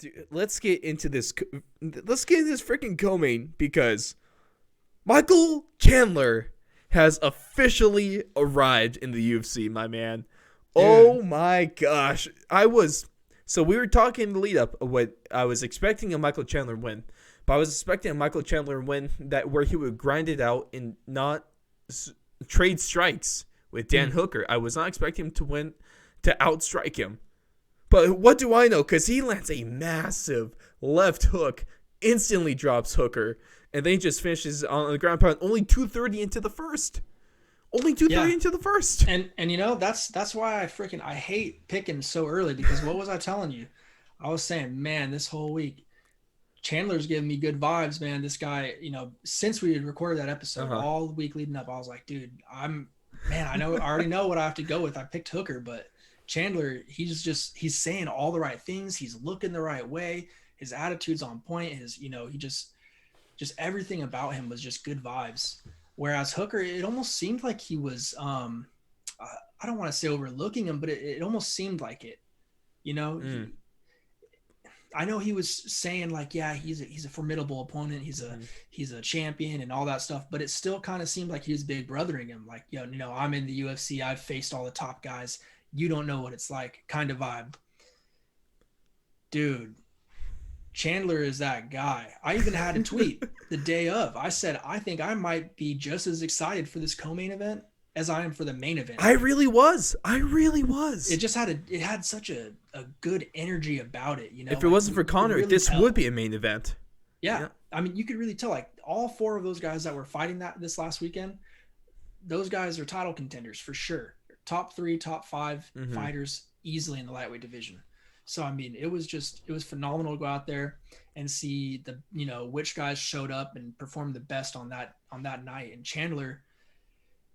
Dude, let's get into this. Let's get into this freaking co-main because Michael Chandler has officially arrived in the UFC, my man. Dude. Oh my gosh. So we were talking in the lead up of what I was expecting a Michael Chandler win. But I was expecting a Michael Chandler win where he would grind it out and not trade strikes with Dan Hooker. I was not expecting him to outstrike him. But what do I know? Because he lands a massive left hook, instantly drops Hooker, and then he just finishes on the ground pound. Only 2:30 into the first. Only 2:30 into the first. And that's why I hate picking so early, because what was I telling you? I was saying, man, this whole week, Chandler's giving me good vibes, man. This guy, since we had recorded that episode, all the week leading up, I was like, dude, I already know what I have to go with. I picked Hooker, but Chandler, he's saying all the right things. He's looking the right way. His attitude's on point. He just everything about him was just good vibes. Whereas Hooker, it almost seemed like he was, I don't want to say overlooking him, but it almost seemed like it, I know he was saying like, yeah, he's a formidable opponent. He's a champion and all that stuff, but it still kind of seemed like he was big brothering him. Like, I'm in the UFC. I've faced all the top guys. You don't know what it's like, kind of vibe. Dude, Chandler is that guy. I even had a tweet the day of. I said, I think I might be just as excited for this co-main event as I am for the main event. I really was. It just had such a good energy about it. If it wasn't for Connor, really this would be a main event. Yeah. I mean, you could really tell, like, all four of those guys that were fighting this last weekend, those guys are title contenders for sure. Top 3, top 5 fighters easily in the lightweight division. So, I mean, it was phenomenal to go out there and see which guys showed up and performed the best on that night. And Chandler,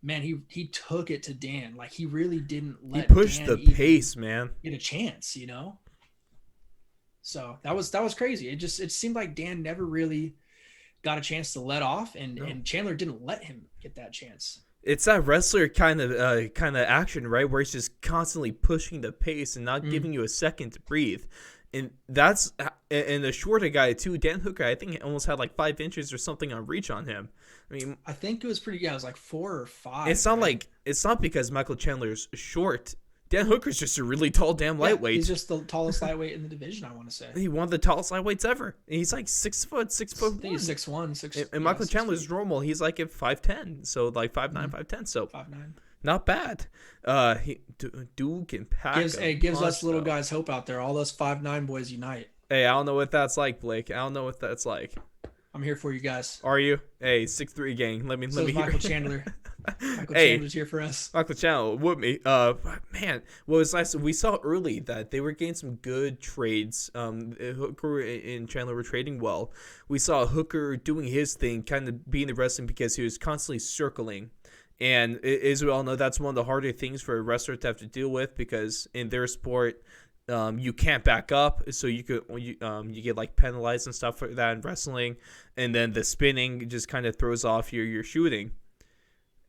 man, he took it to Dan. Like, he really didn't let he pushed Dan the pace, man. Get a chance, So that was crazy. It seemed like Dan never really got a chance to let off, and Chandler didn't let him get that chance. It's that wrestler kind of action, right, where he's just constantly pushing the pace and not giving you a second to breathe. And that's and the shorter guy too, Dan Hooker, I think he almost had like 5 inches or something on reach on him. I mean, I think it was pretty. Yeah, it was like 4 or 5. It's not because Michael Chandler's short. Dan Hooker's just a really tall damn lightweight. He's just the tallest lightweight in the division, I want to say. He's one of the tallest lightweights ever. He's like 6 foot. I think he's 6'1", And Michael Chandler's normal. He's like at 5'10", so like 5'9", 5'10", so 5'9". Not bad. Dude can pack. Gives us little guys hope out there. All those 5'9" boys unite. Hey, I don't know what that's like, Blake. I don't know what that's like. I'm here for you guys. Are you? Hey, 6'3" gang. Let me hear. Michael Chandler. Chandler's here for us. Michael Chandler with me. Man, what was nice? We saw early that they were getting some good trades. Hooker and Chandler were trading well. We saw Hooker doing his thing, kind of being the wrestling because he was constantly circling. And as we all know, that's one of the harder things for a wrestler to have to deal with because in their sport, you can't back up, so you get like penalized and stuff for that in wrestling, and then the spinning just kind of throws off your shooting,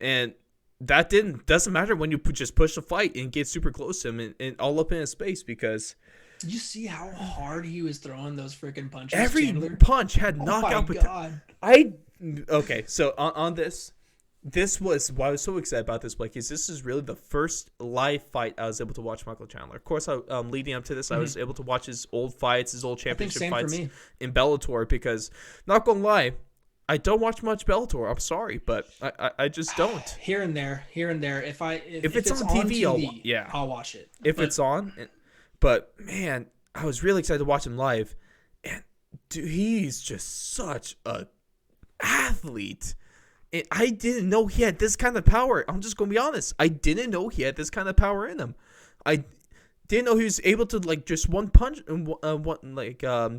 and that doesn't matter when you just push the fight and get super close to him and all up in his space because. Did you see how hard he was throwing those freaking punches? Every Chandler? punch had knockout potential. Okay, so on this. This was why I was so excited about this, Blake, is this is really the first live fight I was able to watch Michael Chandler. Of course, leading up to this, I was able to watch his old fights, his old championship fights in Bellator because, not going to lie, I don't watch much Bellator. I'm sorry, but I just don't. Here and there. If it's on TV, I'll watch it. If it's on. But, man, I was really excited to watch him live. And, dude, he's just such a athlete. And I didn't know he had this kind of power. I'm just going to be honest. I didn't know he had this kind of power in him. I didn't know he was able to, like, just one punch and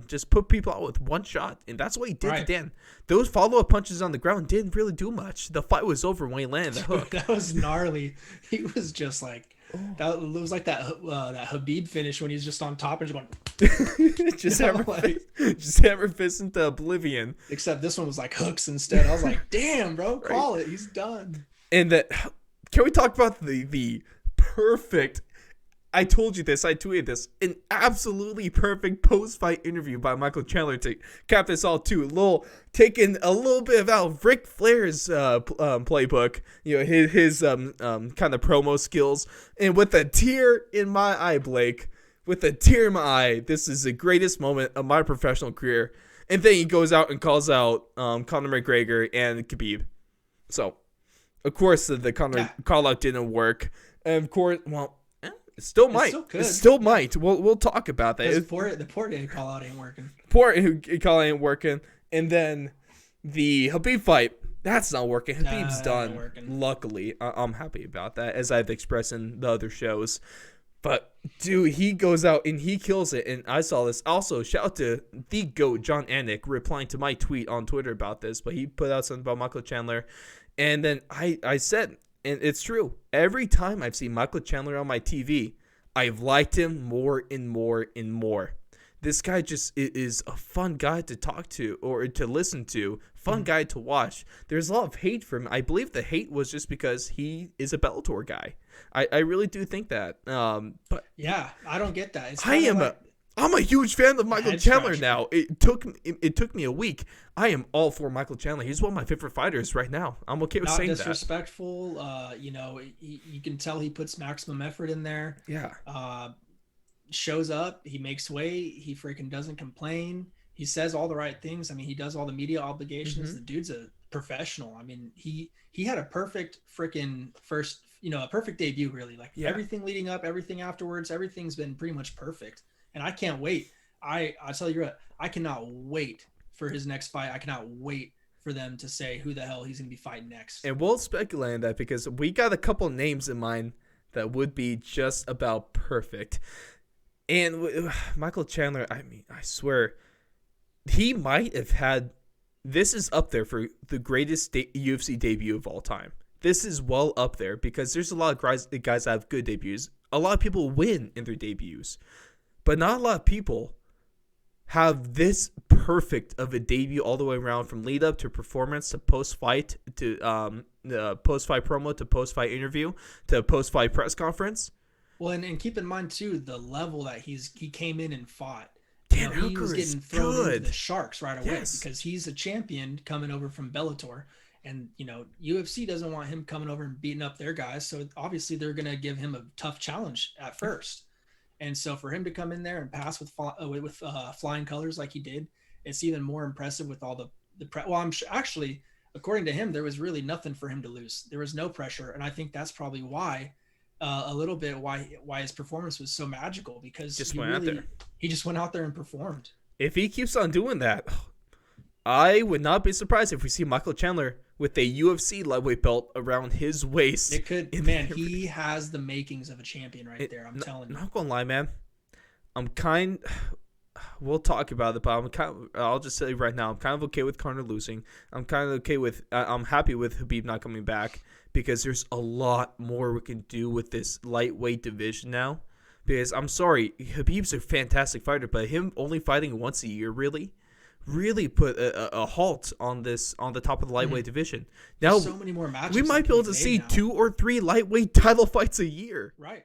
just put people out with one shot. And that's what he did to Dan. Those follow-up punches on the ground didn't really do much. The fight was over when he landed the hook. That was gnarly. He was just like, that was like that Habib finish when he's just on top and just going. just hammer fist into oblivion. Except this one was like hooks instead. I was like, damn, bro, call it. He's done. And can we talk about the perfect I told you this. I tweeted this. An absolutely perfect post-fight interview by Michael Chandler to cap this all too. Taking a little bit about Ric Flair's playbook. His kind of promo skills, and with a tear in my eye, Blake. With a tear in my eye, this is the greatest moment of my professional career. And then he goes out and calls out Conor McGregor and Khabib. So, of course, the Conor call-out didn't work. And of course, well, it still might. It still might. We'll talk about that. The Poirier call-out ain't working. Poirier call-out ain't working. And then the Khabib fight, that's not working. Khabib's done. Luckily, I'm happy about that, as I've expressed in the other shows. But, dude, he goes out and he kills it. And I saw this. Also, shout out to the GOAT, John Anik, replying to my tweet on Twitter about this. But he put out something about Michael Chandler. And then I said, and it's true, every time I've seen Michael Chandler on my TV, I've liked him more and more and more. This guy just is a fun guy to talk to or to listen to, fun guy to watch. There's a lot of hate for him. I believe the hate was just because he is a Bellator guy. I really do think that. But yeah, I don't get that. I'm a huge fan of Michael Chandler now. It took me a week. I am all for Michael Chandler. He's one of my favorite fighters right now. I'm okay with saying that. Not disrespectful. You can tell he puts maximum effort in there. Yeah. Shows up. He makes weight. He freaking doesn't complain. He says all the right things. I mean, he does all the media obligations. The dude's a professional. I mean, he had a perfect freaking first, a perfect debut, really. Like everything leading up, everything afterwards, everything's been pretty much perfect. And I can't wait. I tell you what, I cannot wait for his next fight. I cannot wait for them to say who the hell he's going to be fighting next. And we'll speculate on that because we got a couple names in mind that would be just about perfect. And Michael Chandler, I mean, I swear, he might have had, this is up there for the greatest UFC debut of all time. This is well up there because there's a lot of guys that have good debuts. A lot of people win in their debuts. But not a lot of people have this perfect of a debut all the way around, from lead up to performance to post-fight to post-fight promo to post-fight interview to post-fight press conference. Well, and keep in mind, too, the level that he came in and fought. Dan he was getting thrown into the sharks right away Yes. because he's a champion coming over from Bellator. And, UFC doesn't want him coming over and beating up their guys. So, obviously, they're going to give him a tough challenge at first. And so for him to come in there and pass with flying colors like he did, it's even more impressive with all the well, actually, according to him, there was really nothing for him to lose. There was no pressure. And I think that's probably why why his performance was so magical, because he just went out there and performed. If he keeps on doing that, I would not be surprised if we see Michael Chandler with a UFC lightweight belt around his waist. It could, man. He has the makings of a champion right there. I'm telling you. Not gonna lie, man. We'll talk about it, but I'll just say right now, I'm kind of okay with Conor losing. I'm kind of okay with. I'm happy with Khabib not coming back, because there's a lot more we can do with this lightweight division now. Because I'm sorry, Khabib's a fantastic fighter, but him only fighting once a year really put a halt on the top of the lightweight division. Now, there's so many more matches. We might be able to see 2 or 3 lightweight title fights a year. Right.